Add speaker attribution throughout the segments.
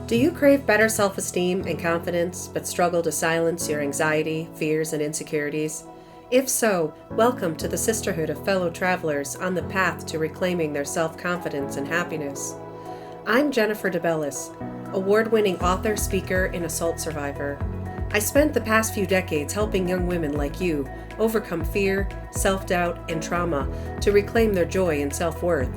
Speaker 1: Do you crave better self-esteem and confidence, but struggle to silence your anxiety, fears, and insecurities? If so, welcome to the sisterhood of fellow travelers on the path to reclaiming their self-confidence and happiness. I'm Jennifer DeBellis, award-winning author, speaker, and assault survivor. I spent the past few decades helping young women like you overcome fear, self-doubt, and trauma to reclaim their joy and self-worth.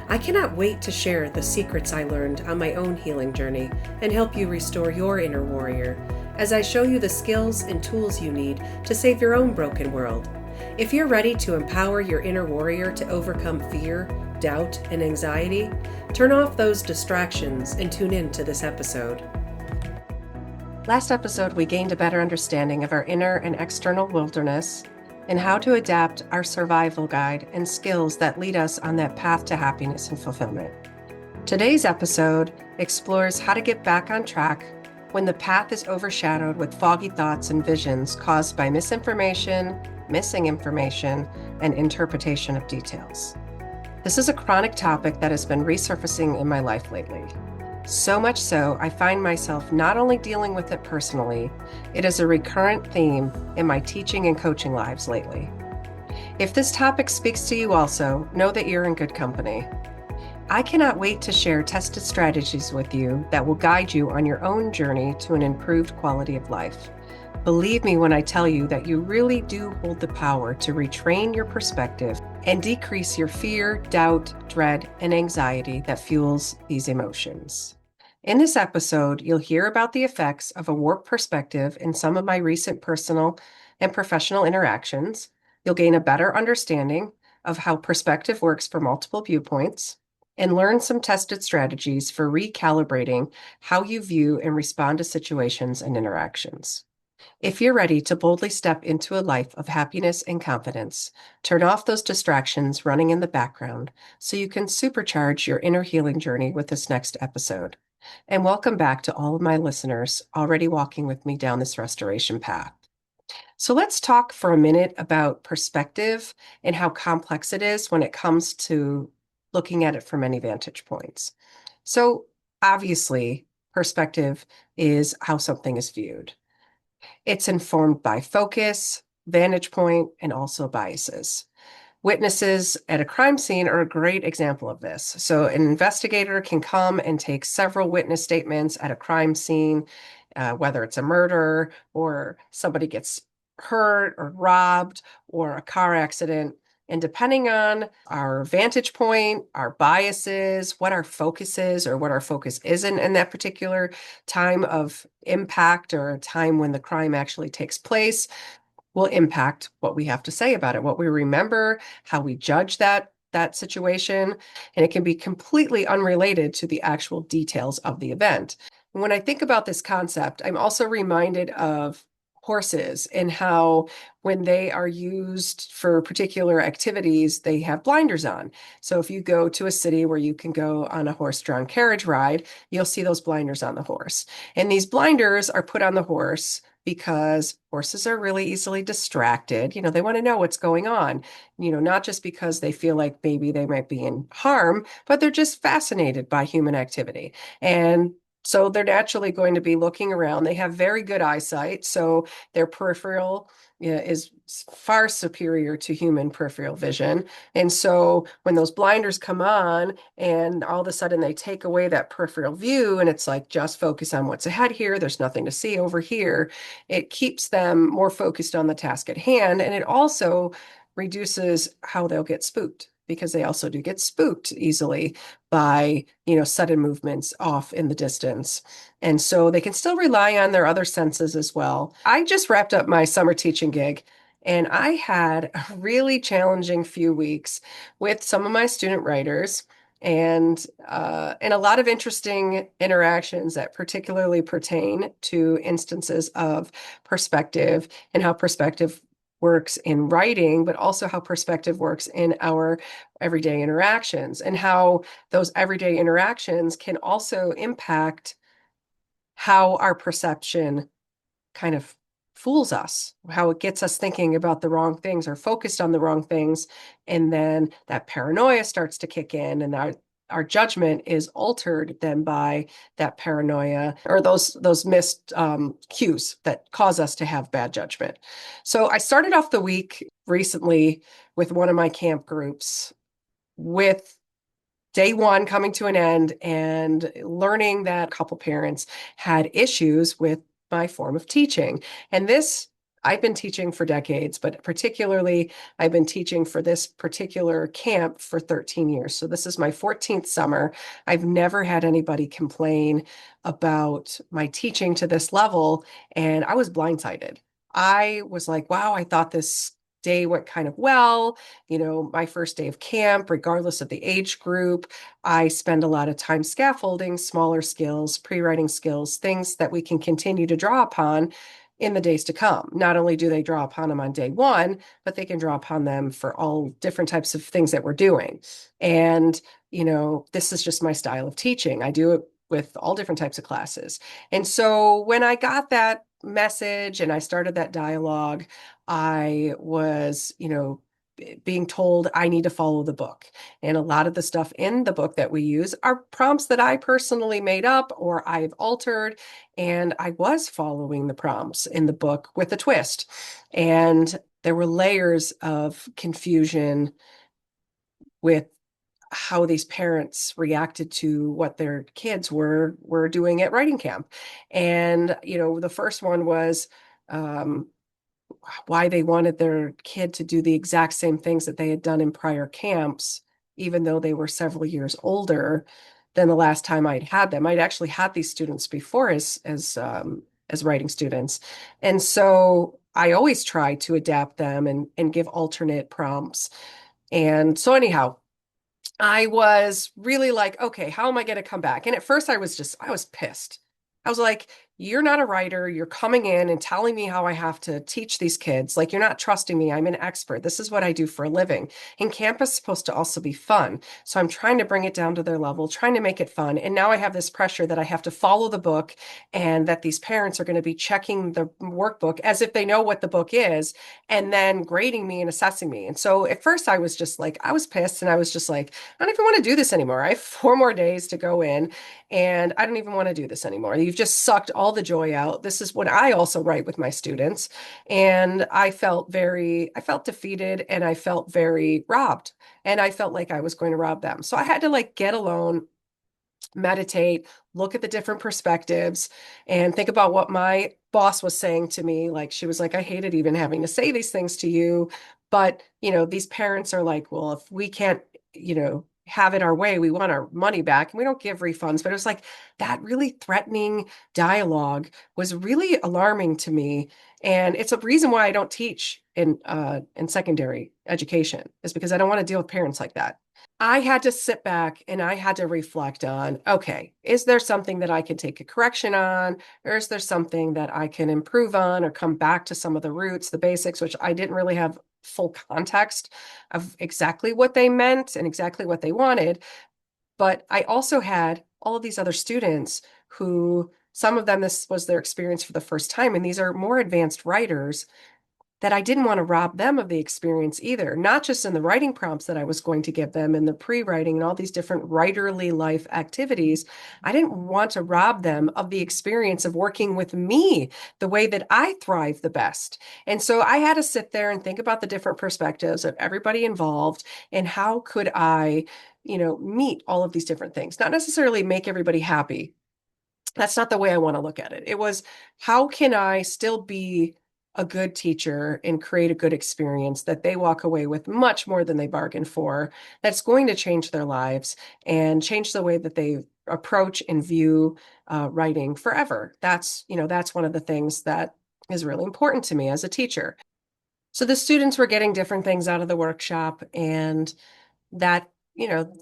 Speaker 1: I cannot wait to share the secrets I learned on my own healing journey and help you restore your inner warrior as I show you the skills and tools you need to save your own broken world. If you're ready to empower your inner warrior to overcome fear, doubt, and anxiety, turn off those distractions and tune in to this episode. Last episode, we gained a better understanding of our inner and external wilderness and how to adapt our survival guide and skills that lead us on that path to happiness and fulfillment. Today's episode explores how to get back on track when the path is overshadowed with foggy thoughts and visions caused by misinformation, missing information, and interpretation of details. This is a chronic topic that has been resurfacing in my life lately. So much so, I find myself not only dealing with it personally, it is a recurrent theme in my teaching and coaching lives lately. If this topic speaks to you also, know that you're in good company. I cannot wait to share tested strategies with you that will guide you on your own journey to an improved quality of life. Believe me when I tell you that you really do hold the power to retrain your perspective and decrease your fear, doubt, dread, and anxiety that fuels these emotions. In this episode, you'll hear about the effects of a warped perspective in some of my recent personal and professional interactions. You'll gain a better understanding of how perspective works for multiple viewpoints and learn some tested strategies for recalibrating how you view and respond to situations and interactions. If you're ready to boldly step into a life of happiness and confidence, turn off those distractions running in the background so you can supercharge your inner healing journey with this next episode. And welcome back to all of my listeners already walking with me down this restoration path. So let's talk for a minute about perspective and how complex it is when it comes to looking at it from many vantage points. So obviously, perspective is how something is viewed. It's informed by focus, vantage point, and also biases. Witnesses at a crime scene are a great example of this. So an investigator can come and take several witness statements at a crime scene, whether it's a murder or somebody gets hurt or robbed or a car accident. And depending on our vantage point, our biases, what our focus is or what our focus isn't in that particular time of impact or a time when the crime actually takes place, will impact what we have to say about it, what we remember, how we judge that situation, and it can be completely unrelated to the actual details of the event. When I think about this concept, I'm also reminded of horses and how when they are used for particular activities, they have blinders on. So if you go to a city where you can go on a horse-drawn carriage ride, you'll see those blinders on the horse. And these blinders are put on the horse because horses are really easily distracted. They want to know what's going on, not just because they feel like maybe they might be in harm, but they're just fascinated by human activity. And so they're naturally going to be looking around. They have very good eyesight, so their peripheral is far superior to human peripheral vision. And so when those blinders come on and all of a sudden they take away that peripheral view and it's like, just focus on what's ahead here, there's nothing to see over here, it keeps them more focused on the task at hand. And it also reduces how they'll get spooked, because they also do get spooked easily by, sudden movements off in the distance. And so they can still rely on their other senses as well. I just wrapped up my summer teaching gig, and I had a really challenging few weeks with some of my student writers and a lot of interesting interactions that particularly pertain to instances of perspective and how perspective works in writing, but also how perspective works in our everyday interactions, and how those everyday interactions can also impact how our perception kind of fools us, how it gets us thinking about the wrong things or focused on the wrong things. And then that paranoia starts to kick in, and
Speaker 2: our judgment is altered then by that paranoia or those missed cues that cause us to have bad judgment. So I started off the week recently with one of my camp groups with day one coming to an end and learning that a couple parents had issues with my form of teaching. And this, I've been teaching for decades, but particularly I've been teaching for this particular camp for 13 years. So this is my 14th summer. I've never had anybody complain about my teaching to this level, and I was blindsided. I was like, wow, I thought this day went kind of well. My first day of camp, regardless of the age group, I spend a lot of time scaffolding smaller skills, pre-writing skills, things that we can continue to draw upon in the days to come. Not only do they draw upon them on day one, but they can draw upon them for all different types of things that we're doing. And, this is just my style of teaching. I do it with all different types of classes. And so when I got that message and I started that dialogue, I was, being told I need to follow the book. And a lot of the stuff in the book that we use are prompts that I personally made up or I've altered. And I was following the prompts in the book with a twist. And there were layers of confusion with how these parents reacted to what their kids were doing at writing camp. And, the first one was um, why they wanted their kid to do the exact same things that they had done in prior camps, even though they were several years older than the last time I'd had them. I'd actually had these students before as writing students. And so I always try to adapt them and give alternate prompts. And so anyhow, I was really like, okay, how am I going to come back? And at first I was pissed. I was like, you're not a writer. You're coming in and telling me how I have to teach these kids. Like, you're not trusting me. I'm an expert. This is what I do for a living. And camp is supposed to also be fun. So I'm trying to bring it down to their level, trying to make it fun. And now I have this pressure that I have to follow the book and that these parents are going to be checking the workbook as if they know what the book is and then grading me and assessing me. And so at first I was just like, I was pissed and I was just like, I don't even want to do this anymore. I have 4 more days to go in and I don't even want to do this anymore. You've just sucked all the joy out. This is what I also write with my students. And I felt defeated and I felt very robbed. And I felt like I was going to rob them. So I had to like get alone, meditate, look at the different perspectives, and think about what my boss was saying to me. Like, she was like, I hated even having to say these things to you. But, these parents are like, well, if we can't, have it our way, we want our money back and we don't give refunds. But it was like that really threatening dialogue was really alarming to me. And it's a reason why I don't teach in secondary education is because I don't want to deal with parents like that. I had to sit back and I had to reflect on, okay, is there something that I can take a correction on? Or is there something that I can improve on or come back to some of the roots, the basics, which I didn't really have full context of exactly what they meant and exactly what they wanted. But I also had all of these other students who some of them, this was their experience for the first time. And these are more advanced writers that I didn't want to rob them of the experience either, not just in the writing prompts that I was going to give them and the pre-writing and all these different writerly life activities. I didn't want to rob them of the experience of working with me the way that I thrive the best. And so I had to sit there and think about the different perspectives of everybody involved and how could I, meet all of these different things, not necessarily make everybody happy. That's not the way I want to look at it. It was, how can I still be a good teacher and create a good experience that they walk away with much more than they bargained for, that's going to change their lives and change the way that they approach and view writing forever. That's one of the things that is really important to me as a teacher. So the students were getting different things out of the workshop, and that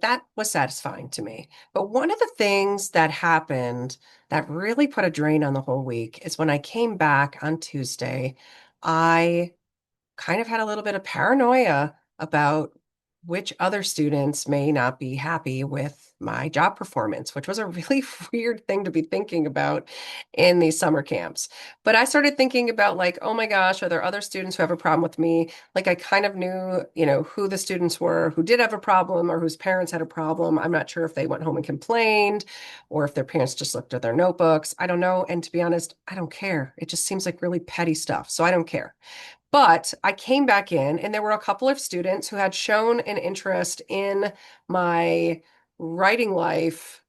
Speaker 2: that was satisfying to me. But one of the things that happened that really put a drain on the whole week is when I came back on Tuesday, I kind of had a little bit of paranoia about which other students may not be happy with my job performance, which was a really weird thing to be thinking about in these summer camps. But I started thinking about like, oh my gosh, are there other students who have a problem with me? Like I kind of knew, who the students were who did have a problem or whose parents had a problem. I'm not sure if they went home and complained or if their parents just looked at their notebooks. I don't know. And to be honest, I don't care. It just seems like really petty stuff. So I don't care. But I came back in, and there were a couple of students who had shown an interest in my writing life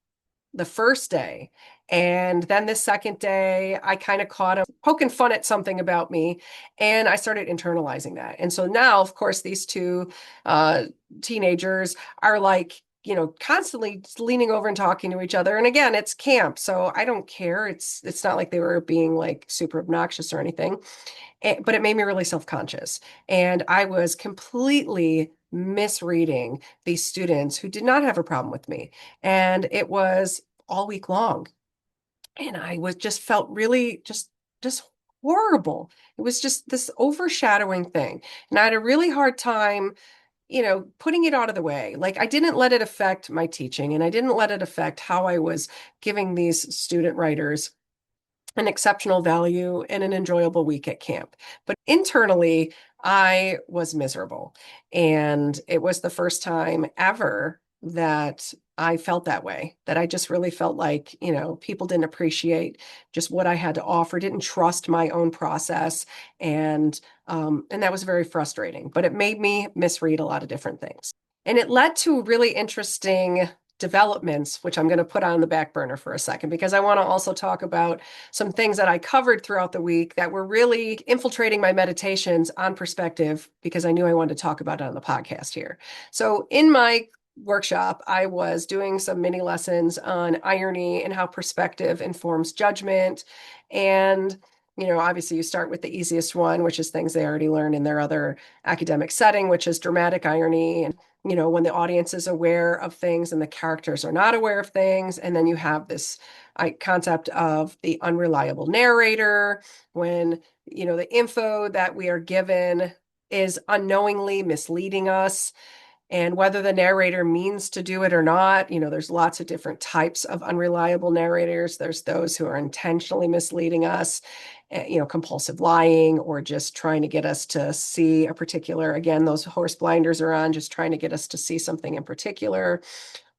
Speaker 2: the first day. And then the second day, I kind of caught them poking fun at something about me, and I started internalizing that. And so now, of course, these two uh, teenagers are like, constantly leaning over and talking to each other. And again, it's camp, so I don't care. It's not like they were being like super obnoxious or anything. But it made me really self-conscious. And I was completely misreading these students who did not have a problem with me. And it was all week long. And I was just felt really just horrible. It was just this overshadowing thing. And I had a really hard time, putting it out of the way. Like I didn't let it affect my teaching and I didn't let it affect how I was giving these student writers an exceptional value and an enjoyable week at camp. But internally, I was miserable. And it was the first time ever that I felt that way, that I just really felt like, people didn't appreciate just what I had to offer, didn't trust my own process. And that was very frustrating, but it made me misread a lot of different things. And it led to really interesting developments, which I'm going to put on the back burner for a second, because I want to also talk about some things that I covered throughout the week that were really infiltrating my meditations on perspective, because I knew I wanted to talk about it on the podcast here. So in my workshop, I was doing some mini lessons on irony and how perspective informs judgment. And obviously you start with the easiest one, which is things they already learned in their other academic setting, which is dramatic irony. And when the audience is aware of things and the characters are not aware of things. And then you have this concept of the unreliable narrator, when, the info that we are given is unknowingly misleading us. And whether the narrator means to do it or not, there's lots of different types of unreliable narrators. There's those who are intentionally misleading us, compulsive lying, or just trying to get us to see a particular, again, those horse blinders are on, just trying to get us to see something in particular,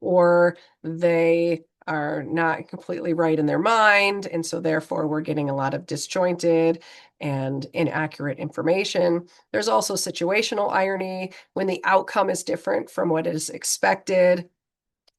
Speaker 2: or they are not completely right in their mind. And so therefore we're getting a lot of disjointed and inaccurate information. There's also situational irony when the outcome is different from what is expected.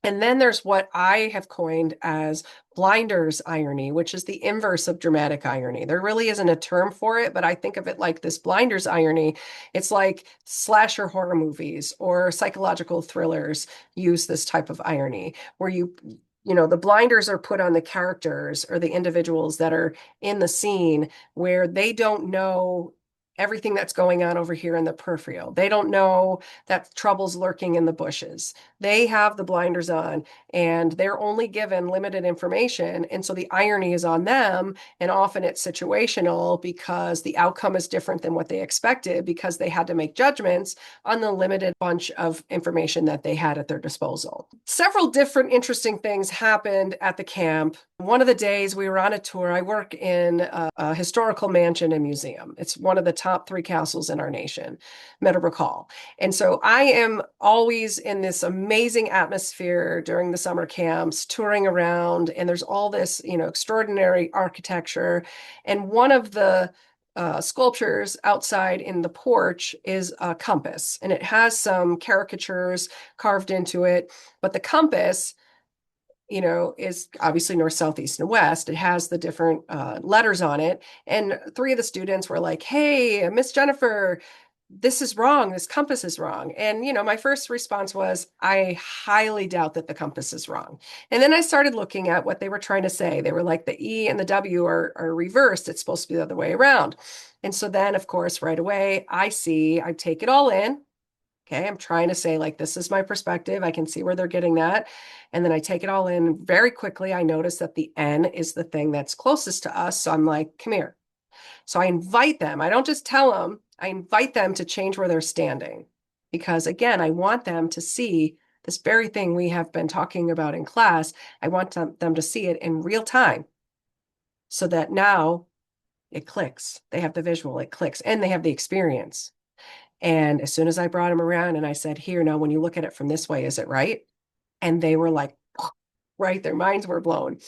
Speaker 2: And then there's what I have coined as blinders irony, which is the inverse of dramatic irony. There really isn't a term for it, but I think of it like this blinders irony. It's like slasher horror movies or psychological thrillers use this type of irony where the blinders are put on the characters or the individuals that are in the scene where they don't know everything that's going on over here in the peripheral. They don't know that trouble's lurking in the bushes. They have the blinders on and they're only given limited information. And so the irony is on them. And often it's situational because the outcome is different than what they expected because they had to make judgments on the limited bunch of information that they had at their disposal. Several different interesting things happened at the camp. One of the days we were on a tour, I work in a historical mansion and museum. It's one of the top 3 castles in our nation, Recall. And so I am always in this amazing atmosphere during the summer camps, touring around, and there's all this, extraordinary architecture. And one of the sculptures outside in the porch is a compass, and it has some caricatures carved into it. But the compass, is obviously north, south, east, and west. It has the different letters on it. And 3 of the students were like, hey, Miss Jennifer, this is wrong. This compass is wrong. And, my first response was, I highly doubt that the compass is wrong. And then I started looking at what they were trying to say. They were like, the E and the W are reversed. It's supposed to be the other way around. And so then, of course, right away, I take it all in. Okay, I'm trying to say, like, this is my perspective. I can see where they're getting that. And then I take it all in very quickly. I notice that the N is the thing that's closest to us. So I'm like, come here. So I invite them. I don't just tell them, I invite them to change where they're standing. because again, I want them to see this very thing we have been talking about in class. I want them to see it in real time so that now it clicks. They have the visual, it clicks, and they have the experience. And as soon as I brought them around and I said, here, now when you look at it from this way, is it right? And they were like, right, their minds were blown.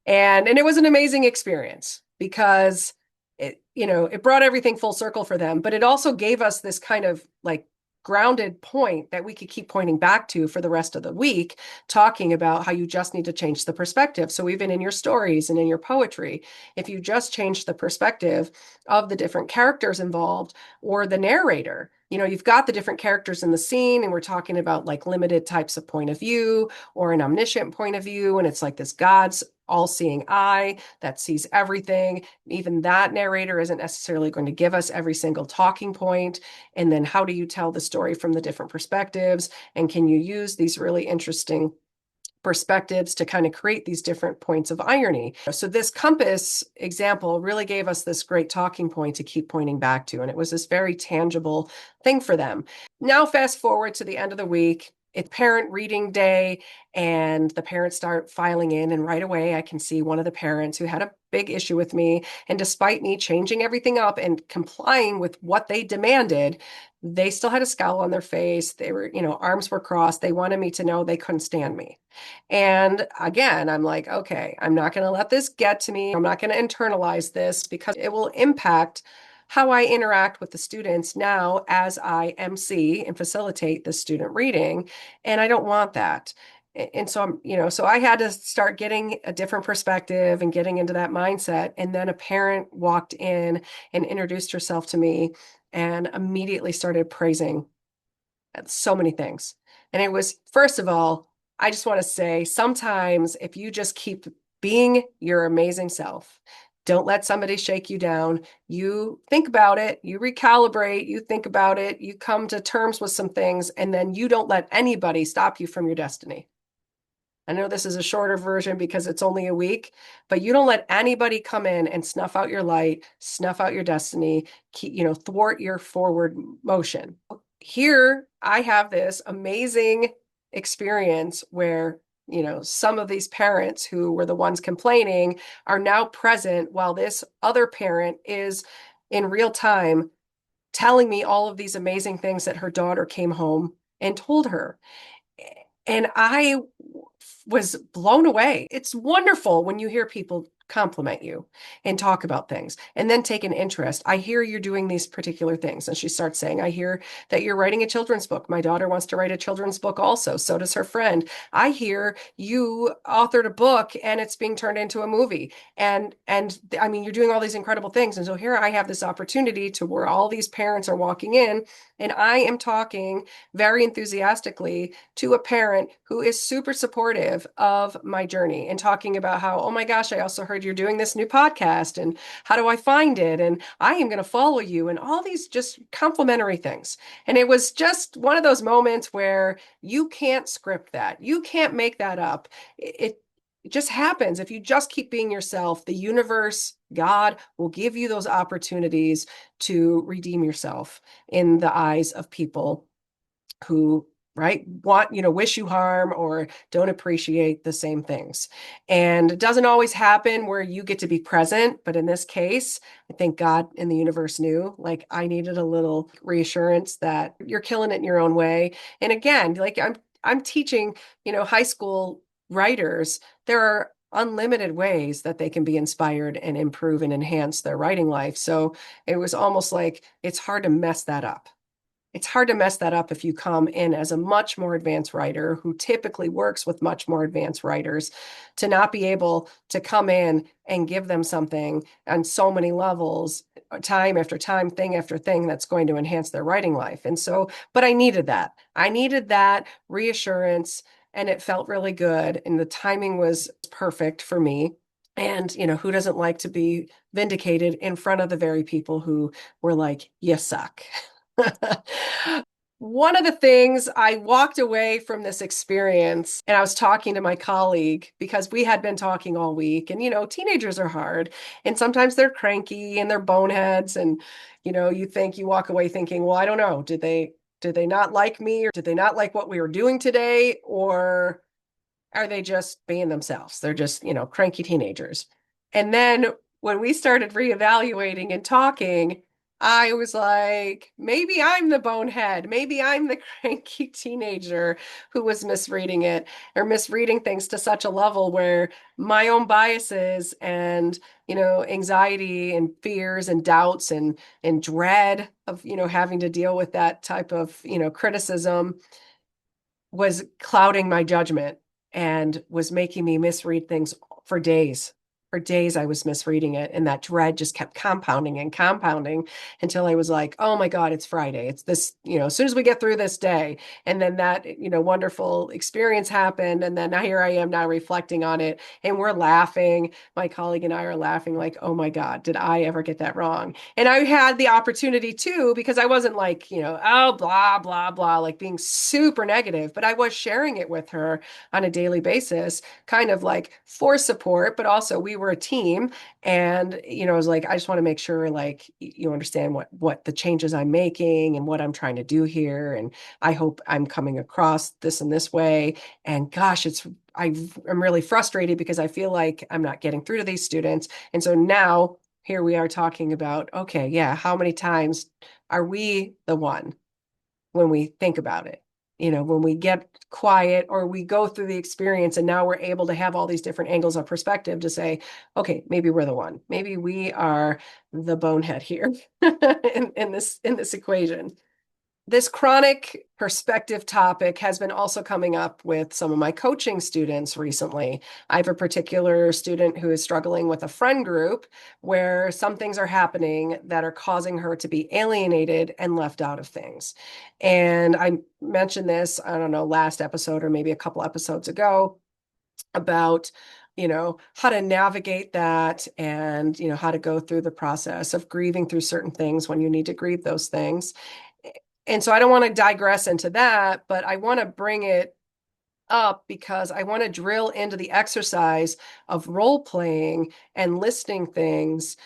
Speaker 2: And it was an amazing experience because it brought everything full circle for them, but it also gave us this kind of like grounded point that we could keep pointing back to for the rest of the week, talking about how you just need to change the perspective. So even in your stories and in your poetry, if you just change the perspective of the different characters involved or the narrator, you've got the different characters in the scene, and we're talking about like limited types of point of view or an omniscient point of view. And it's like this God's all-seeing eye that sees everything. Even that narrator isn't necessarily going to give us every single talking point. And then how do you tell the story from the different perspectives? And can you use these really interesting perspectives to kind of create these different points of irony? So this compass example really gave us this great talking point to keep pointing back to. And it was this very tangible thing for them. Now, fast forward to the end of the week. It's parent reading day, and the parents start filing in. And right away, I can see one of the parents who had a big issue with me. And despite me changing everything up and complying with what they demanded, they still had a scowl on their face. They were, arms were crossed. They wanted me to know they couldn't stand me. And again, I'm like, okay, I'm not going to let this get to me. I'm not going to internalize this because it will impact how I interact with the students now as I MC and facilitate the student reading. And I don't want that. And so so I had to start getting a different perspective and getting into that mindset. And then a parent walked in and introduced herself to me and immediately started praising so many things. And it was, first of all, I just want to say sometimes if you just keep being your amazing self, don't let somebody shake you down. You think about it, you recalibrate, you think about it, you come to terms with some things, and then you don't let anybody stop you from your destiny. I know this is a shorter version because it's only a week, but you don't let anybody come in and snuff out your light, snuff out your destiny, thwart your forward motion. Here, I have this amazing experience where, some of these parents who were the ones complaining are now present while this other parent is in real time telling me all of these amazing things that her daughter came home and told her. And I was blown away. It's wonderful when you hear people compliment you and talk about things and then take an interest. I hear you're doing these particular things. And she starts saying, I hear that you're writing a children's book. My daughter wants to write a children's book also. So does her friend. I hear you authored a book and it's being turned into a movie. And I mean, you're doing all these incredible things. And so here I have this opportunity to where all these parents are walking in and I am talking very enthusiastically to a parent who is super supportive of my journey and talking about how, oh my gosh, I also heard you're doing this new podcast and how do I find it? And I am going to follow you and all these just complimentary things. And it was just one of those moments where you can't script that. You can't make that up. It just happens. If you just keep being yourself, the universe, God will give you those opportunities to redeem yourself in the eyes of people who, right, wish you harm or don't appreciate the same things. And it doesn't always happen where you get to be present. But in this case, I think God and the universe knew, like, I needed a little reassurance that you're killing it in your own way. And again, like I'm teaching, high school writers, there are unlimited ways that they can be inspired and improve and enhance their writing life. So it was almost like it's hard to mess that up. It's hard to mess that up if you come in as a much more advanced writer who typically works with much more advanced writers, to not be able to come in and give them something on so many levels, time after time, thing after thing, that's going to enhance their writing life. And so, but I needed that. I needed that reassurance, and it felt really good. And the timing was perfect for me. And, who doesn't like to be vindicated in front of the very people who were like, you suck. One of the things, I walked away from this experience and I was talking to my colleague because we had been talking all week, and teenagers are hard and sometimes they're cranky and they're boneheads, and you walk away thinking, well, I don't know, did they Do they not like me, or did they not like what we were doing today? Or are they just being themselves? They're just, cranky teenagers. And then when we started reevaluating and talking, I was like, maybe I'm the bonehead. Maybe I'm the cranky teenager who was misreading it, or misreading things to such a level where my own biases and, anxiety and fears and doubts and dread of, having to deal with that type of, criticism was clouding my judgment and was making me misread things for days. For days, I was misreading it. And that dread just kept compounding and compounding until I was like, oh my God, it's Friday. It's this, as soon as we get through this day. And then that, wonderful experience happened. And then here I am now reflecting on it. And we're laughing. My colleague and I are laughing like, oh my God, did I ever get that wrong? And I had the opportunity too, because I wasn't like, oh, blah, blah, blah, like being super negative, but I was sharing it with her on a daily basis, kind of like for support, but also we were a team. And, I was like, I just want to make sure like you understand what the changes I'm making and what I'm trying to do here. And I hope I'm coming across this in this way. And gosh, I'm really frustrated because I feel like I'm not getting through to these students. And so now here we are talking about, okay, yeah, how many times are we the one when we think about it? When we get quiet or we go through the experience and now we're able to have all these different angles of perspective to say, okay, maybe we're the one. Maybe we are the bonehead here in this equation. This chronic perspective topic has been also coming up with some of my coaching students recently. I have a particular student who is struggling with a friend group where some things are happening that are causing her to be alienated and left out of things. And I mentioned this, I don't know, last episode or maybe a couple episodes ago about how to navigate that and how to go through the process of grieving through certain things when you need to grieve those things. And so I don't want to digress into that, but I want to bring it up because I want to drill into the exercise of role playing and listing things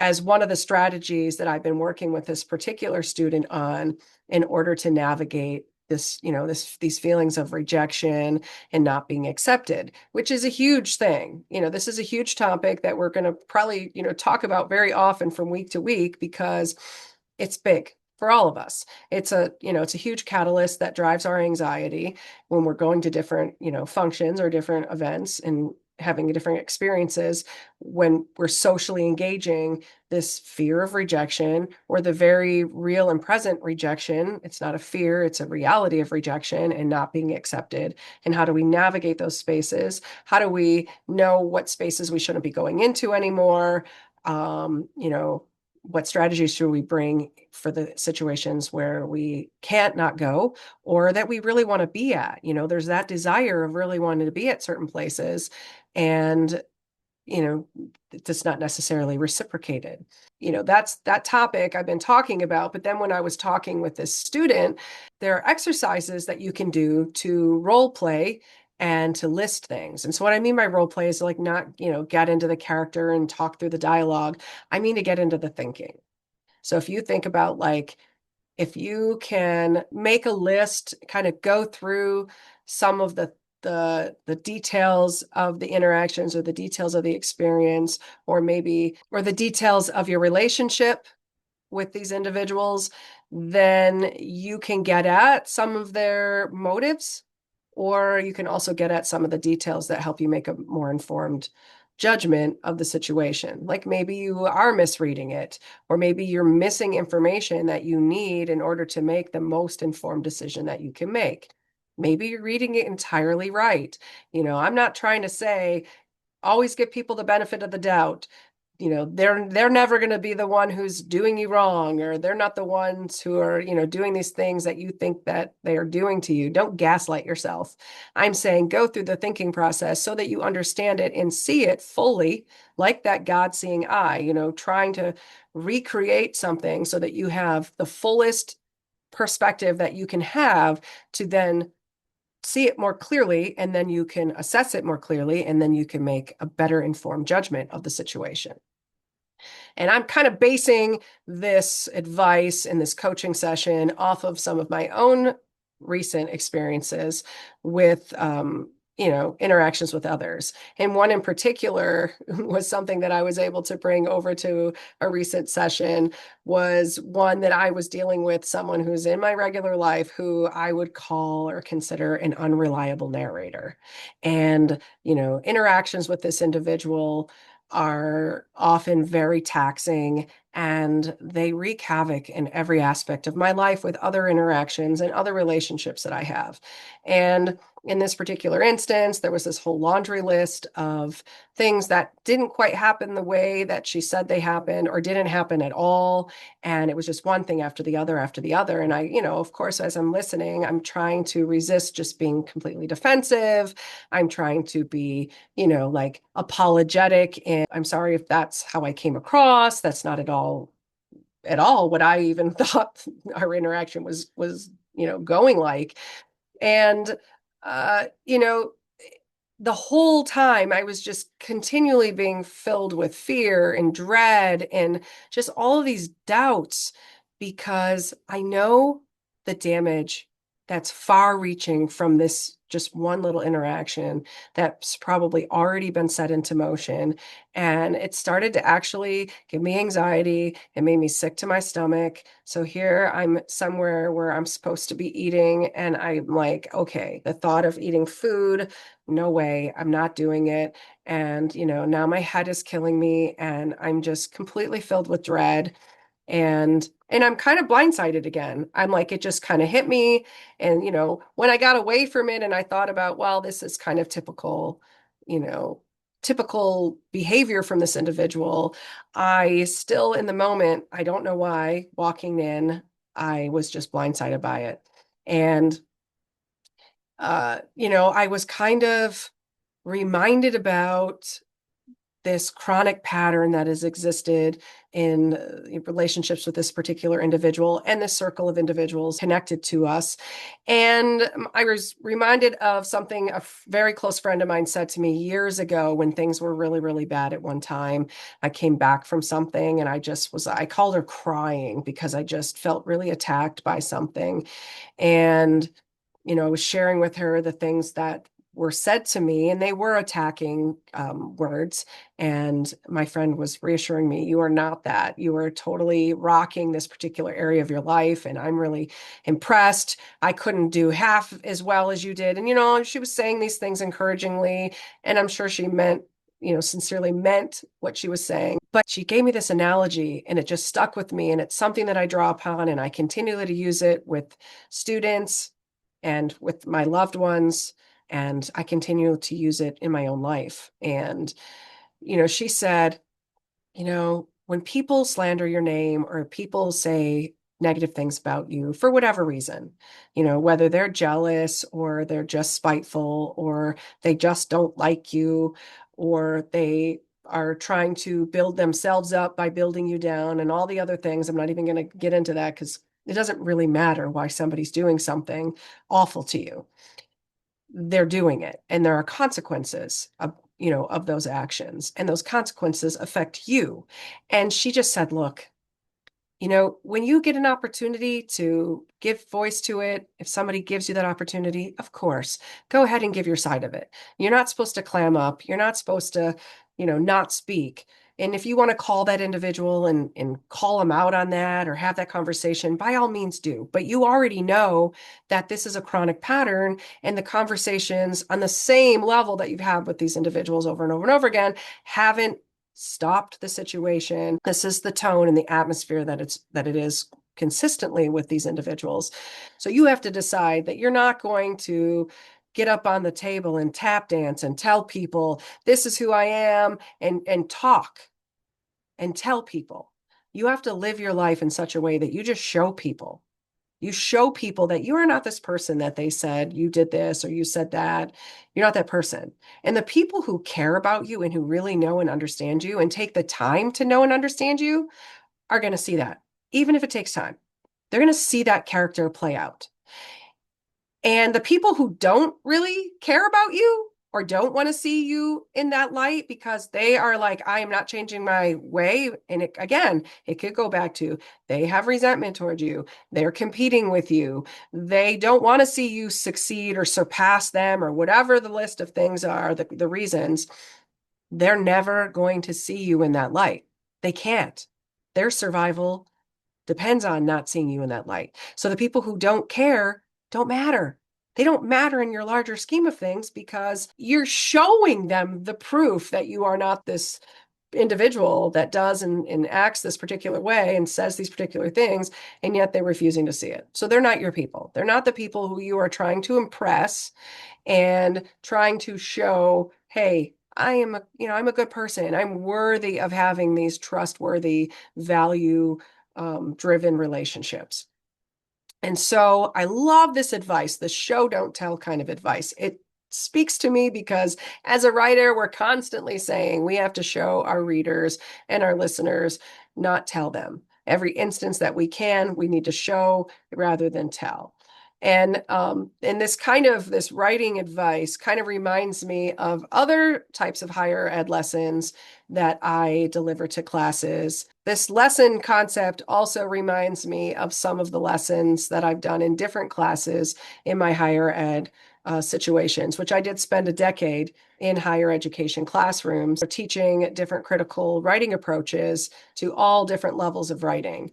Speaker 2: as one of the strategies that I've been working with this particular student on in order to navigate these feelings of rejection and not being accepted, which is a huge thing. This is a huge topic that we're going to probably, talk about very often from week to week because it's big for all of us. It's a huge catalyst that drives our anxiety when we're going to different, functions or different events and having different experiences. When we're socially engaging, this fear of rejection or the very real and present rejection, it's not a fear, it's a reality of rejection and not being accepted. And how do we navigate those spaces? How do we know what spaces we shouldn't be going into anymore? What strategies should we bring for the situations where we can't not go or that we really want to be at? There's that desire of really wanting to be at certain places, and it's not necessarily reciprocated. That's that topic I've been talking about. But then when I was talking with this student, there are exercises that you can do to role play and to list things. And so what I mean by role play is like not, get into the character and talk through the dialogue. I mean to get into the thinking. So if you think about like, if you can make a list, kind of go through some of the details of the interactions or the details of the experience, or the details of your relationship with these individuals, then you can get at some of their motives, or you can also get at some of the details that help you make a more informed judgment of the situation. Like maybe you are misreading it, or maybe you're missing information that you need in order to make the most informed decision that you can make. Maybe you're reading it entirely right. I'm not trying to say always give people the benefit of the doubt. They're never going to be the one who's doing you wrong, or they're not the ones who are, doing these things that you think that they are doing to you. Don't gaslight yourself. I'm saying go through the thinking process so that you understand it and see it fully, like that God-seeing eye, trying to recreate something so that you have the fullest perspective that you can have to then see it more clearly, and then you can assess it more clearly, and then you can make a better informed judgment of the situation. And I'm kind of basing this advice in this coaching session off of some of my own recent experiences with, interactions with others. And one in particular was something that I was able to bring over to a recent session, was one that I was dealing with someone who's in my regular life who I would call or consider an unreliable narrator. And, interactions with this individual are often very taxing, and they wreak havoc in every aspect of my life with other interactions and other relationships that I have. And in this particular instance, there was this whole laundry list of things that didn't quite happen the way that she said they happened, or didn't happen at all. And it was just one thing after the other after the other. And I, of course, as I'm listening, I'm trying to resist just being completely defensive. I'm trying to be, like apologetic. And I'm sorry if that's how I came across. That's not at all what I even thought our interaction was, going like. And uh, you know, the whole time I was just continually being filled with fear and dread and just all of these doubts, because I know the damage that's far reaching from this just one little interaction that's probably already been set into motion. And it started to actually give me anxiety. It made me sick to my stomach. So here I'm somewhere where I'm supposed to be eating, and I'm like, okay, the thought of eating food, no way, I'm not doing it. And, now my head is killing me, and I'm just completely filled with dread. And I'm kind of blindsided again. I'm like, it just kind of hit me. And, when I got away from it and I thought about, well, this is kind of you know, typical behavior from this individual, I still in the moment, I don't know why, walking in, I was just blindsided by it. And I was kind of reminded about this chronic pattern that has existed in relationships with this particular individual and this circle of individuals connected to us. And I was reminded of something a very close friend of mine said to me years ago when things were really, really bad at one time. I came back from something and I called her crying because I just felt really attacked by something. And I was sharing with her the things that were said to me, and they were attacking words. And my friend was reassuring me, you are not that. You are totally rocking this particular area of your life. And I'm really impressed. I couldn't do half as well as you did. And, she was saying these things encouragingly. And I'm sure she meant, sincerely meant what she was saying. But she gave me this analogy, and it just stuck with me. And it's something that I draw upon, and I continue to use it with students and with my loved ones. And I continue to use it in my own life. And, she said, when people slander your name or people say negative things about you for whatever reason, whether they're jealous or they're just spiteful or they just don't like you, or they are trying to build themselves up by building you down and all the other things. I'm not even going to get into that because it doesn't really matter why somebody's doing something awful to you. They're doing it, and there are consequences of those actions, and those consequences affect you. And she just said, look, when you get an opportunity to give voice to it, if somebody gives you that opportunity, of course, go ahead and give your side of it. You're not supposed to clam up. You're not supposed to, not speak. And if you want to call that individual and call them out on that or have that conversation, by all means do. But you already know that this is a chronic pattern, and the conversations on the same level that you've had with these individuals over and over and over again haven't stopped the situation. This is the tone and the atmosphere that it is consistently with these individuals. So you have to decide that you're not going to get up on the table and tap dance and tell people this is who I am, and talk and tell people. You have to live your life in such a way that you just show people. You show people that you are not this person that they said you did this or you said that. You're not that person. And the people who care about you and who really know and understand you and take the time to know and understand you are going to see that, even if it takes time. They're going to see that character play out. And the people who don't really care about you or don't want to see you in that light because they are like, I am not changing my way. And again, it could go back to they have resentment towards you. They're competing with you. They don't want to see you succeed or surpass them or whatever the list of things are, the reasons. They're never going to see you in that light. They can't. Their survival depends on not seeing you in that light. So the people who don't care don't matter. They don't matter in your larger scheme of things because you're showing them the proof that you are not this individual that does and acts this particular way and says these particular things, and yet they're refusing to see it. So they're not your people. They're not the people who you are trying to impress and trying to show, hey, I'm a good person. I'm worthy of having these trustworthy, value driven relationships. And so I love this advice, the show don't tell kind of advice. It speaks to me because as a writer, we're constantly saying we have to show our readers and our listeners, not tell them. Every instance that we can, we need to show rather than tell. And this writing advice kind of reminds me of other types of higher ed lessons that I deliver to classes. This lesson concept also reminds me of some of the lessons that I've done in different classes in my higher ed situations, which I did spend a decade in higher education classrooms, teaching different critical writing approaches to all different levels of writing.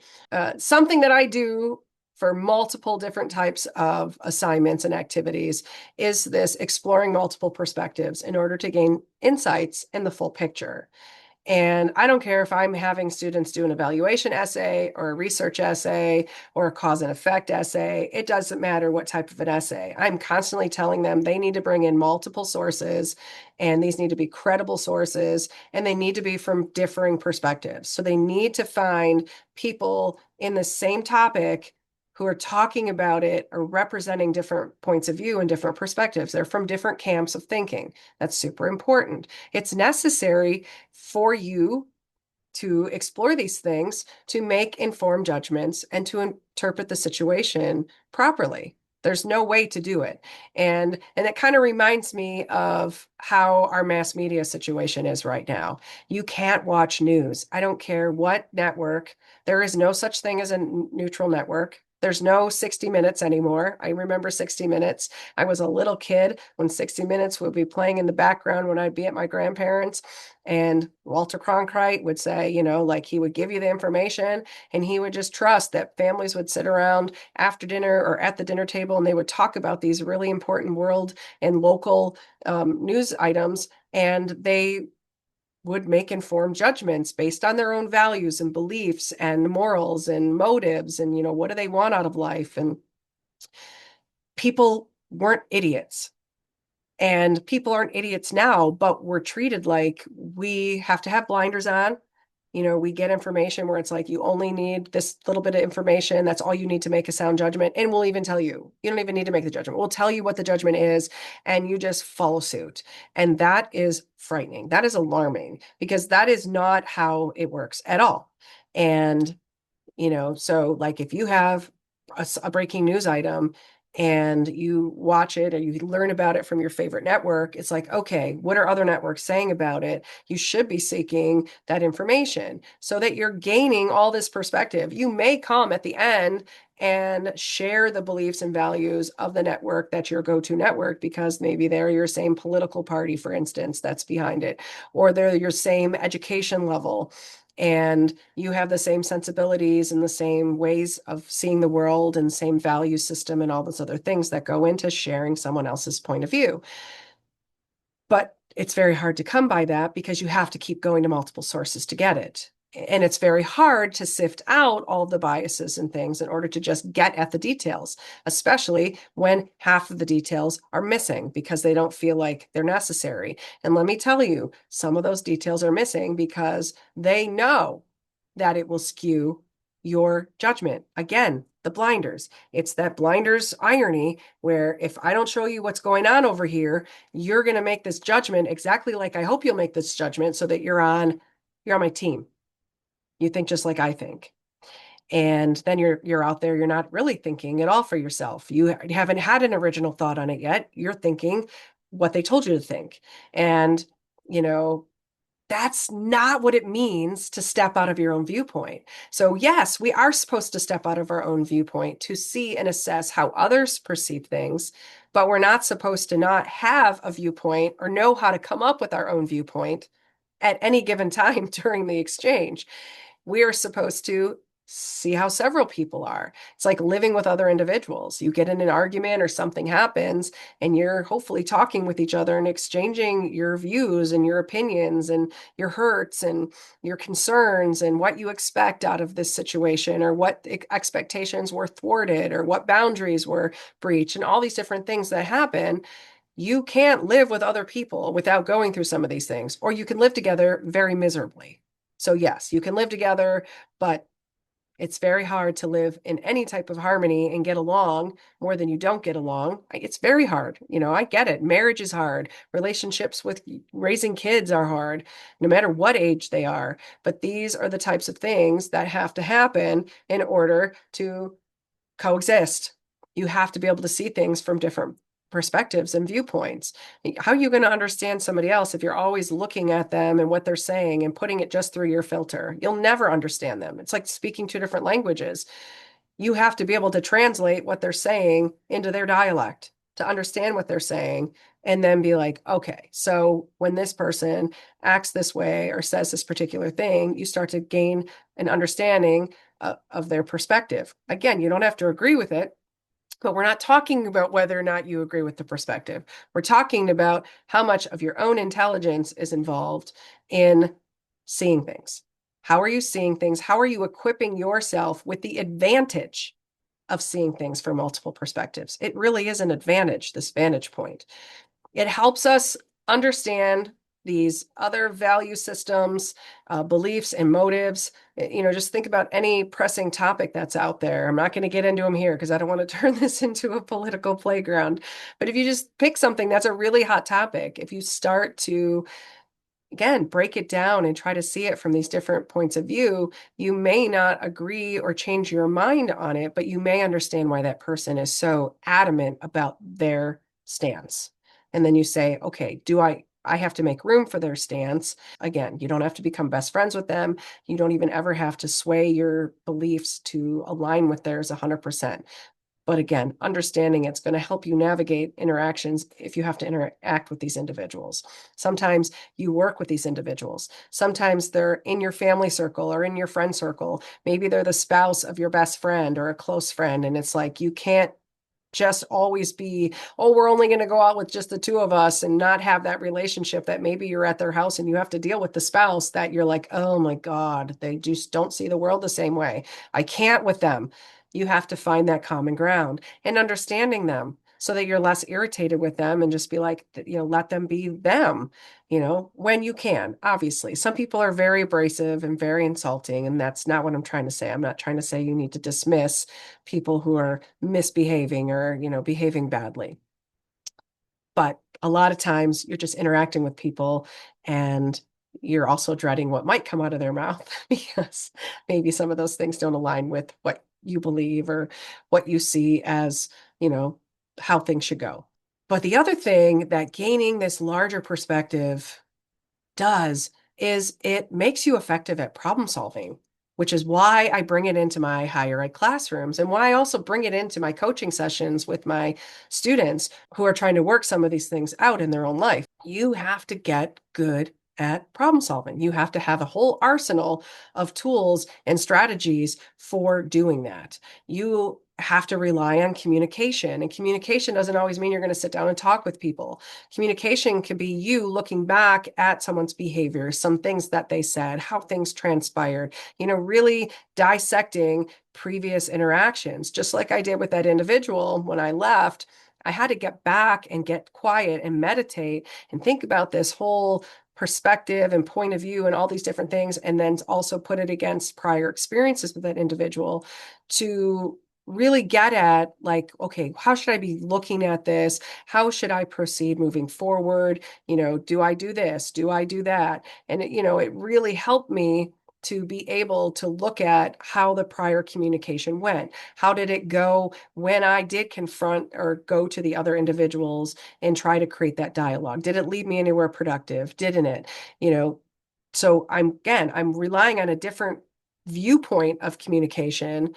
Speaker 2: Something that I do for multiple different types of assignments and activities is this exploring multiple perspectives in order to gain insights in the full picture. And I don't care if I'm having students do an evaluation essay or a research essay or a cause and effect essay. It doesn't matter what type of an essay. I'm constantly telling them they need to bring in multiple sources, and these need to be credible sources, and they need to be from differing perspectives. So they need to find people in the same topic who are talking about it or representing different points of view and different perspectives. They're from different camps of thinking. That's super important. It's necessary for you to explore these things, to make informed judgments, and to interpret the situation properly. There's no way to do it. And it kind of reminds me of how our mass media situation is right now. You can't watch news. I don't care what network. There is no such thing as a neutral network. There's no 60 Minutes anymore. I remember 60 Minutes. I was a little kid when 60 Minutes would be playing in the background when I'd be at my grandparents'. And Walter Cronkite would say, like he would give you the information and he would just trust that families would sit around after dinner or at the dinner table and they would talk about these really important world and local news items. And they would make informed judgments based on their own values and beliefs and morals and motives and what do they want out of life. And people weren't idiots, and people aren't idiots now, but we're treated like we have to have blinders on. We get information where it's like you only need this little bit of information. That's all you need to make a sound judgment. And we'll even tell you don't even need to make the judgment. We'll tell you what the judgment is, and you just follow suit. And that is frightening. That is alarming because that is not how it works at all. And, so like if you have a breaking news item and you watch it or you learn about it from your favorite network, it's like, okay, what are other networks saying about it? You should be seeking that information so that you're gaining all this perspective. You may come at the end and share the beliefs and values of the network that's your go-to network because maybe they're your same political party, for instance, that's behind it, or they're your same education level. And you have the same sensibilities and the same ways of seeing the world and same value system and all those other things that go into sharing someone else's point of view. But it's very hard to come by that because you have to keep going to multiple sources to get it. And it's very hard to sift out all the biases and things in order to just get at the details, especially when half of the details are missing because they don't feel like they're necessary. And let me tell you, some of those details are missing because they know that it will skew your judgment. Again, the blinders. It's that blinders irony where if I don't show you what's going on over here, you're going to make this judgment exactly like I hope you'll make this judgment so that you're on my team. You think just like I think. And then you're out there, you're not really thinking at all for yourself. You haven't had an original thought on it yet. You're thinking what they told you to think. And, you know, that's not what it means to step out of your own viewpoint. So, yes, we are supposed to step out of our own viewpoint to see and assess how others perceive things, but we're not supposed to not have a viewpoint or know how to come up with our own viewpoint at any given time during the exchange. We are supposed to see how several people are. It's like living with other individuals. You get in an argument or something happens, and you're hopefully talking with each other and exchanging your views and your opinions and your hurts and your concerns and what you expect out of this situation, or what expectations were thwarted, or what boundaries were breached, and all these different things that happen. You can't live with other people without going through some of these things, or you can live together very miserably. So, yes, you can live together, but it's very hard to live in any type of harmony and get along more than you don't get along. It's very hard. I get it. Marriage is hard. Relationships with raising kids are hard, no matter what age they are. But these are the types of things that have to happen in order to coexist. You have to be able to see things from different perspectives and viewpoints. How are you going to understand somebody else if you're always looking at them and what they're saying and putting it just through your filter? You'll never understand them. It's like speaking two different languages. You have to be able to translate what they're saying into their dialect to understand what they're saying, and then be like, okay, so when this person acts this way or says this particular thing, you start to gain an understanding of their perspective. Again, you don't have to agree with it, but we're not talking about whether or not you agree with the perspective. We're talking about how much of your own intelligence is involved in seeing things. How are you seeing things? How are you equipping yourself with the advantage of seeing things from multiple perspectives? It really is an advantage, this vantage point. It helps us understand these other value systems, beliefs, and motives. Just think about any pressing topic that's out there. I'm not going to get into them here because I don't want to turn this into a political playground. But if you just pick something that's a really hot topic, if you start to, again, break it down and try to see it from these different points of view, you may not agree or change your mind on it, but you may understand why that person is so adamant about their stance. And then you say, okay, I have to make room for their stance. Again, you don't have to become best friends with them. You don't even ever have to sway your beliefs to align with theirs 100%. But again, understanding it's going to help you navigate interactions if you have to interact with these individuals. Sometimes you work with these individuals. Sometimes they're in your family circle or in your friend circle. Maybe they're the spouse of your best friend or a close friend. And it's like, you can't just always be, oh, we're only going to go out with just the two of us and not have that relationship that maybe you're at their house and you have to deal with the spouse that you're like, oh my God, they just don't see the world the same way. I can't with them. You have to find that common ground and understanding them so that you're less irritated with them and just be like, let them be them, when you can. Obviously, some people are very abrasive and very insulting, and that's not what I'm trying to say. I'm not trying to say you need to dismiss people who are misbehaving or, behaving badly. But a lot of times you're just interacting with people and you're also dreading what might come out of their mouth because maybe some of those things don't align with what you believe or what you see as, how things should go. But the other thing that gaining this larger perspective does is it makes you effective at problem solving, which is why I bring it into my higher ed classrooms and why I also bring it into my coaching sessions with my students who are trying to work some of these things out in their own life. You have to get good at problem solving. You have to have a whole arsenal of tools and strategies for doing that. You have to rely on communication, and communication doesn't always mean you're going to sit down and talk with people. Communication can be you looking back at someone's behavior, some things that they said, how things transpired, really dissecting previous interactions, just like I did with that individual when I left. I had to get back and get quiet and meditate and think about this whole perspective and point of view and all these different things, and then also put it against prior experiences with that individual to really get at, like, okay, how should I be looking at this? How should I proceed moving forward? Do I do this? Do I do that? And it really helped me to be able to look at how the prior communication went. How did it go when I did confront or go to the other individuals and try to create that dialogue? Did it lead me anywhere productive? Didn't it? You know, so I'm relying on a different viewpoint of communication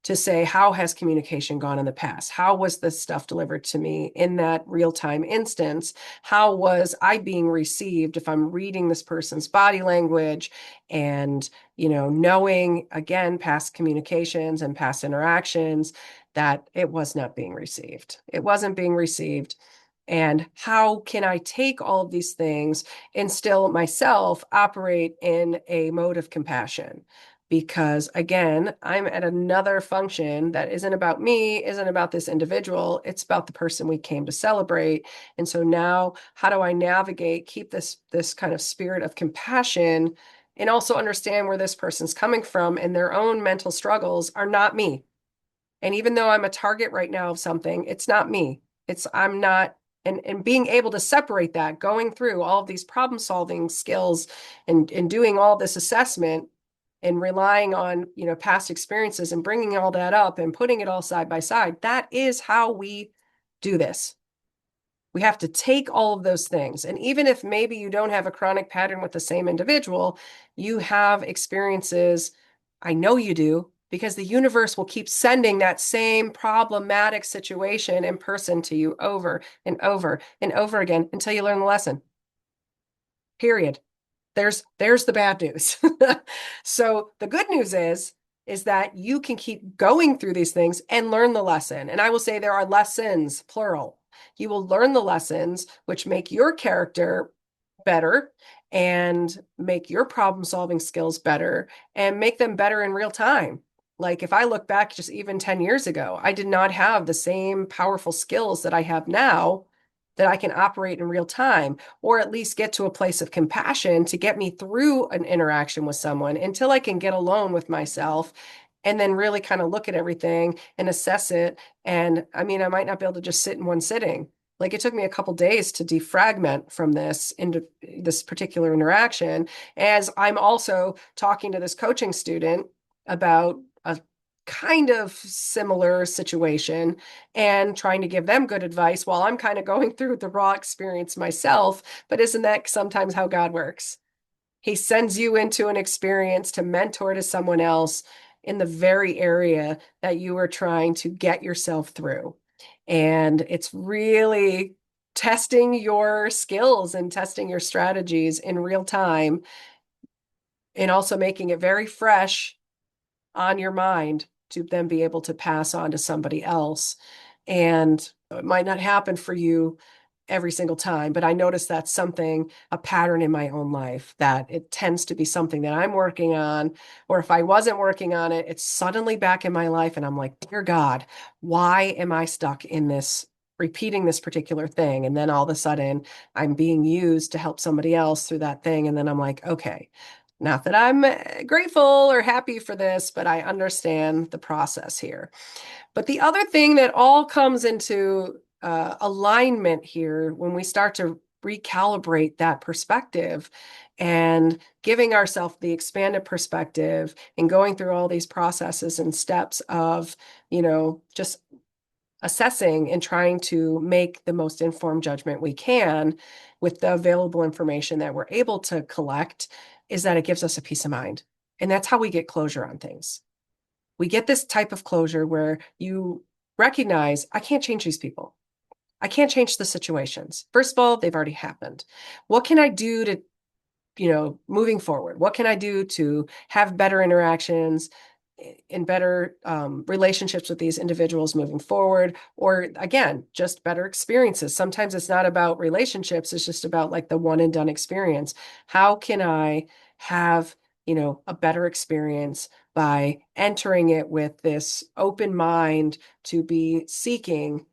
Speaker 2: to say, how has communication gone in the past? How was this stuff delivered to me in that real-time instance? How was I being received if I'm reading this person's body language and, knowing again, past communications and past interactions that it was not being received. It wasn't being received. And how can I take all of these things and still myself operate in a mode of compassion? Because again, I'm at another function that isn't about me, isn't about this individual. It's about the person we came to celebrate. And so now, how do I navigate, keep this kind of spirit of compassion, and also understand where this person's coming from and their own mental struggles are not me. And even though I'm a target right now of something, it's not me. I'm not, and being able to separate that, going through all of these problem solving skills and doing all this assessment and relying on, past experiences and bringing all that up and putting it all side by side, that is how we do this. We have to take all of those things. And even if maybe you don't have a chronic pattern with the same individual, you have experiences, I know you do, because the universe will keep sending that same problematic situation and person to you over and over and over again until you learn the lesson. Period. There's the bad news. So the good news is that you can keep going through these things and learn the lesson. And I will say there are lessons, plural. You will learn the lessons which make your character better and make your problem solving skills better and make them better in real time. Like if I look back just even 10 years ago, I did not have the same powerful skills that I have now that I can operate in real time, or at least get to a place of compassion to get me through an interaction with someone until I can get alone with myself and then really kind of look at everything and assess it. And I mean, I might not be able to just sit in one sitting. Like it took me a couple days to defragment from this into this particular interaction, as I'm also talking to this coaching student about a kind of similar situation and trying to give them good advice while I'm kind of going through the raw experience myself. But isn't that sometimes how God works? He sends you into an experience to mentor to someone else in the very area that you are trying to get yourself through. And it's really testing your skills and testing your strategies in real time and also making it very fresh on your mind to then be able to pass on to somebody else. And it might not happen for you every single time, but I notice that's something, a pattern in my own life, that it tends to be something that I'm working on, or if I wasn't working on it, it's suddenly back in my life and I'm like, dear God, why am I stuck in this, repeating this particular thing? And then all of a sudden I'm being used to help somebody else through that thing. And then I'm like, okay, not that I'm grateful or happy for this, but I understand the process here. But the other thing that all comes into alignment here when we start to recalibrate that perspective and giving ourselves the expanded perspective and going through all these processes and steps of, just assessing and trying to make the most informed judgment we can with the available information that we're able to collect, is that it gives us a peace of mind. And that's how we get closure on things. We get this type of closure where you recognize, I can't change these people. I can't change the situations. First of all, they've already happened. What can I do to, moving forward? What can I do to have better interactions and better relationships with these individuals moving forward? Or again, just better experiences. Sometimes it's not about relationships. It's just about like the one and done experience. How can I have, a better experience by entering it with this open mind to be seeking,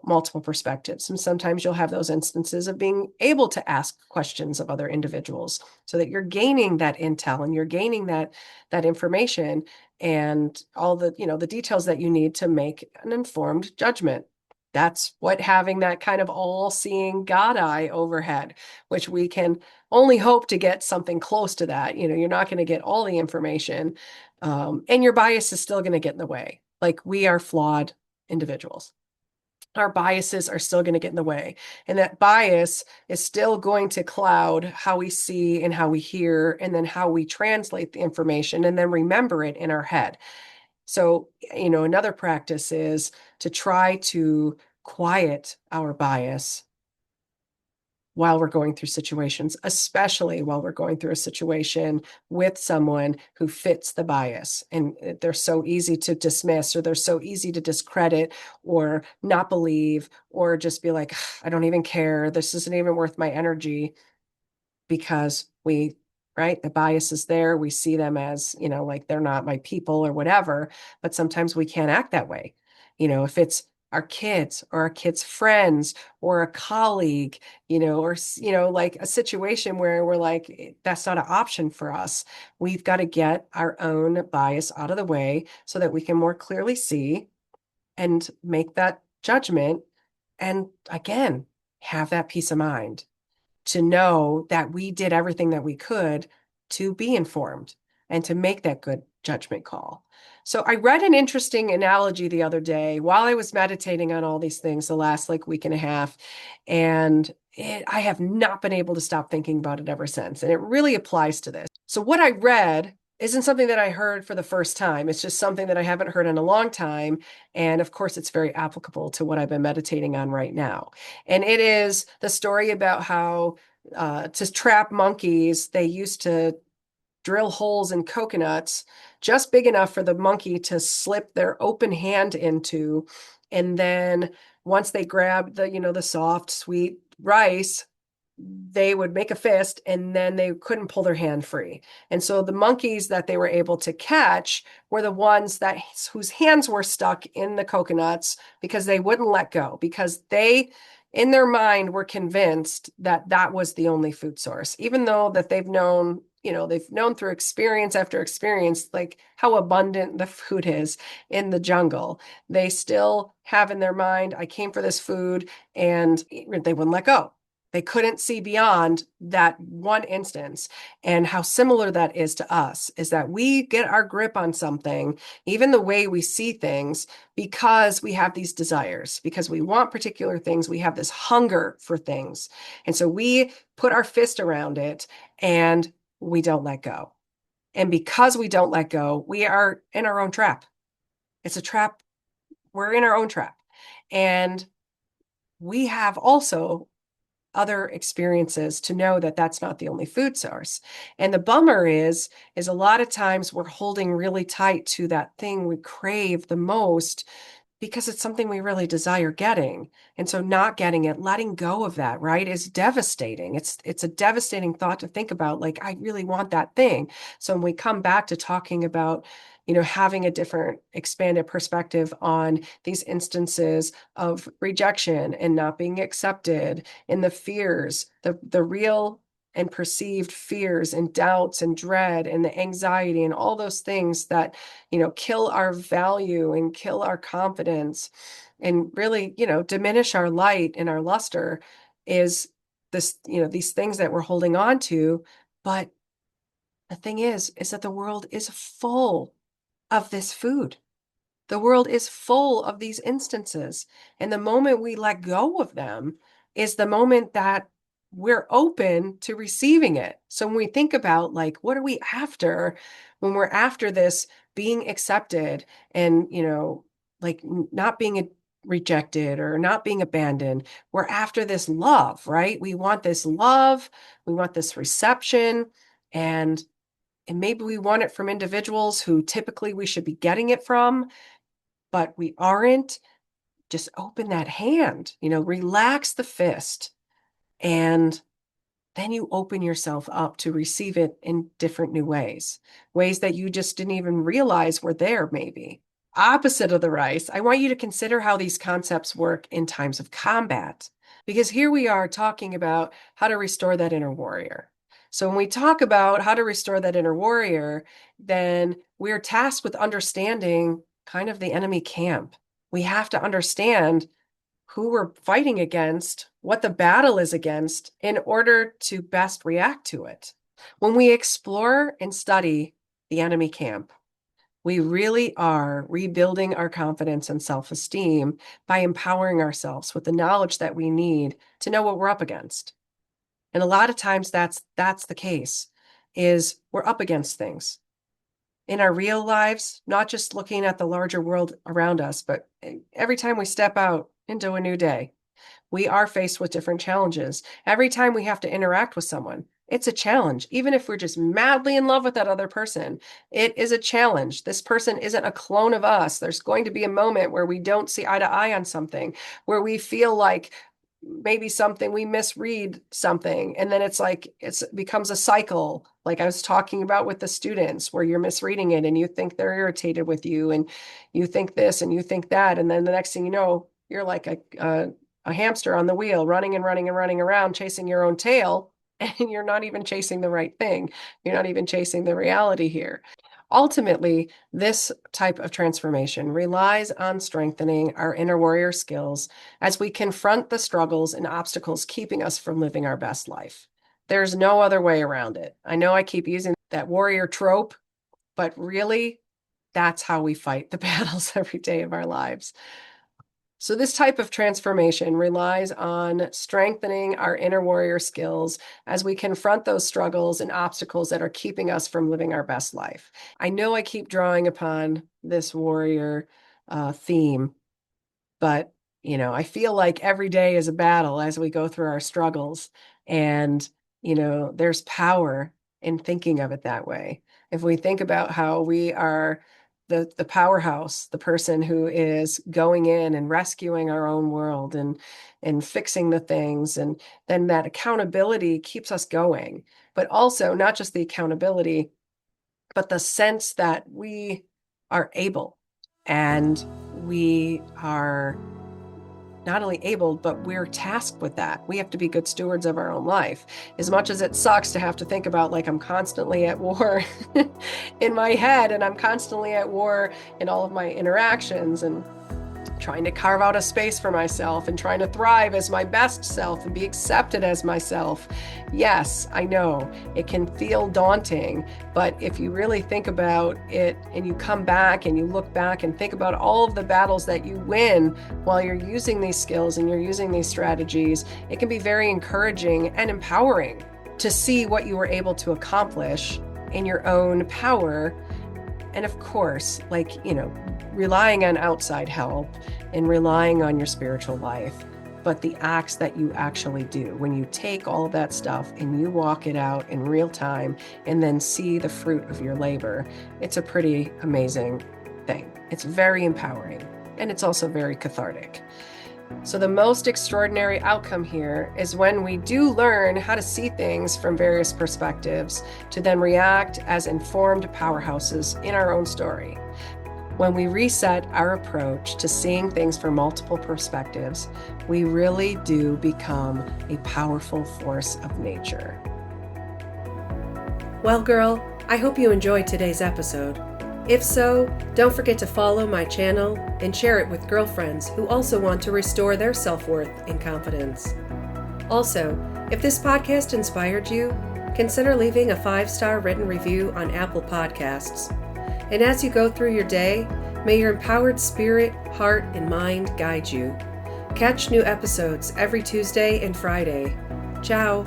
Speaker 2: multiple perspectives. And sometimes you'll have those instances of being able to ask questions of other individuals so that you're gaining that intel and you're gaining that information and all the, the details that you need to make an informed judgment. That's what having that kind of all-seeing God eye overhead, which we can only hope to get something close to that. You're not going to get all the information, and your bias is still going to get in the way. Like, we are flawed individuals. Our biases are still going to get in the way. And that bias is still going to cloud how we see and how we hear, and then how we translate the information and then remember it in our head. So, another practice is to try to quiet our bias while we're going through situations, especially while we're going through a situation with someone who fits the bias. And they're so easy to dismiss, or they're so easy to discredit or not believe, or just be like, I don't even care. This isn't even worth my energy, because right, the bias is there. We see them as, like they're not my people or whatever, but sometimes we can't act that way. If it's our kids or our kids' friends or a colleague, or, like a situation where we're like, that's not an option for us. We've got to get our own bias out of the way so that we can more clearly see and make that judgment. And again, have that peace of mind to know that we did everything that we could to be informed and to make that good judgment call. So I read an interesting analogy the other day while I was meditating on all these things the last like week and a half. And I have not been able to stop thinking about it ever since. And it really applies to this. So what I read isn't something that I heard for the first time. It's just something that I haven't heard in a long time. And of course, it's very applicable to what I've been meditating on right now. And it is the story about how to trap monkeys, they used to drill holes in coconuts just big enough for the monkey to slip their open hand into. And then once they grabbed the soft, sweet rice, they would make a fist, and then they couldn't pull their hand free. And so the monkeys that they were able to catch were the ones whose hands were stuck in the coconuts, because they wouldn't let go, because they, in their mind, were convinced that that was the only food source, even though that they've known through experience after experience, like how abundant the food is in the jungle. They still have in their mind, I came for this food, and they wouldn't let go. They couldn't see beyond that one instance. And how similar that is to us is that we get our grip on something, even the way we see things, because we have these desires, because we want particular things. We have this hunger for things. And so we put our fist around it and we don't let go. And because we don't let go, we are in our own trap. It's a trap. We're in our own trap. And we have also other experiences to know that that's not the only food source. And the bummer is a lot of times we're holding really tight to that thing we crave the most, because it's something we really desire getting. And so not getting it, letting go of that, right, is devastating. It's a devastating thought to think about, like, I really want that thing. So when we come back to talking about, having a different expanded perspective on these instances of rejection and not being accepted, and the fears, the real and perceived fears and doubts and dread and the anxiety and all those things that, kill our value and kill our confidence and really, diminish our light and our luster, is this, these things that we're holding on to. But the thing is that the world is full of this food. The world is full of these instances. And the moment we let go of them is the moment that we're open to receiving it. So when we think about, like, what are we after when we're after this being accepted and, like not being rejected or not being abandoned, we're after this love, right? We want this love. We want this reception. And maybe we want it from individuals who typically we should be getting it from, but we aren't. Just open that hand, relax the fist, and then you open yourself up to receive it in different new ways that you just didn't even realize were there, maybe. Opposite of the rice, I want you to consider how these concepts work in times of combat, because here we are talking about how to restore that inner warrior. So when we talk about how to restore that inner warrior, then we're tasked with understanding kind of the enemy camp. We have to understand who we're fighting against, what the battle is against, in order to best react to it. When we explore and study the enemy camp, we really are rebuilding our confidence and self-esteem by empowering ourselves with the knowledge that we need to know what we're up against. And a lot of times that's the case, is we're up against things in our real lives, not just looking at the larger world around us, but every time we step out into a new day, we are faced with different challenges. Every time we have to interact with someone, it's a challenge. Even if we're just madly in love with that other person, it is a challenge. This person isn't a clone of us. There's going to be a moment where we don't see eye to eye on something, where we feel like maybe we misread something, and then it becomes a cycle, like I was talking about with the students, where you're misreading it and you think they're irritated with you and you think this and you think that, and then the next thing you know, you're like a hamster on the wheel, running and running and running around, chasing your own tail, and you're not even chasing the right thing. You're not even chasing the reality here. Ultimately, this type of transformation relies on strengthening our inner warrior skills as we confront the struggles and obstacles keeping us from living our best life. There's no other way around it. I know I keep using that warrior trope, but really, that's how we fight the battles every day of our lives. So this type of transformation relies on strengthening our inner warrior skills as we confront those struggles and obstacles that are keeping us from living our best life. I know I keep drawing upon this warrior theme, but I feel like every day is a battle as we go through our struggles. And, there's power in thinking of it that way. If we think about how we are the powerhouse, the person who is going in and rescuing our own world and fixing the things, and then that accountability keeps us going. But also not just the accountability, but the sense that we are able, and we are not only able, but we're tasked with that. We have to be good stewards of our own life. As much as it sucks to have to think about, like, I'm constantly at war in my head, and I'm constantly at war in all of my interactions, and trying to carve out a space for myself and trying to thrive as my best self and be accepted as myself. Yes, I know it can feel daunting, but if you really think about it and you come back and you look back and think about all of the battles that you win while you're using these skills and you're using these strategies, it can be very encouraging and empowering to see what you were able to accomplish in your own power. And of course, relying on outside help and relying on your spiritual life, but the acts that you actually do, when you take all of that stuff and you walk it out in real time and then see the fruit of your labor, it's a pretty amazing thing. It's very empowering, and it's also very cathartic. So the most extraordinary outcome here is when we do learn how to see things from various perspectives to then react as informed powerhouses in our own story. When we reset our approach to seeing things from multiple perspectives, we really do become a powerful force of nature.
Speaker 1: Well, girl, I hope you enjoyed today's episode. If so, don't forget to follow my channel and share it with girlfriends who also want to restore their self-worth and confidence. Also, if this podcast inspired you, consider leaving a 5-star written review on Apple Podcasts. And as you go through your day, may your empowered spirit, heart, and mind guide you. Catch new episodes every Tuesday and Friday. Ciao!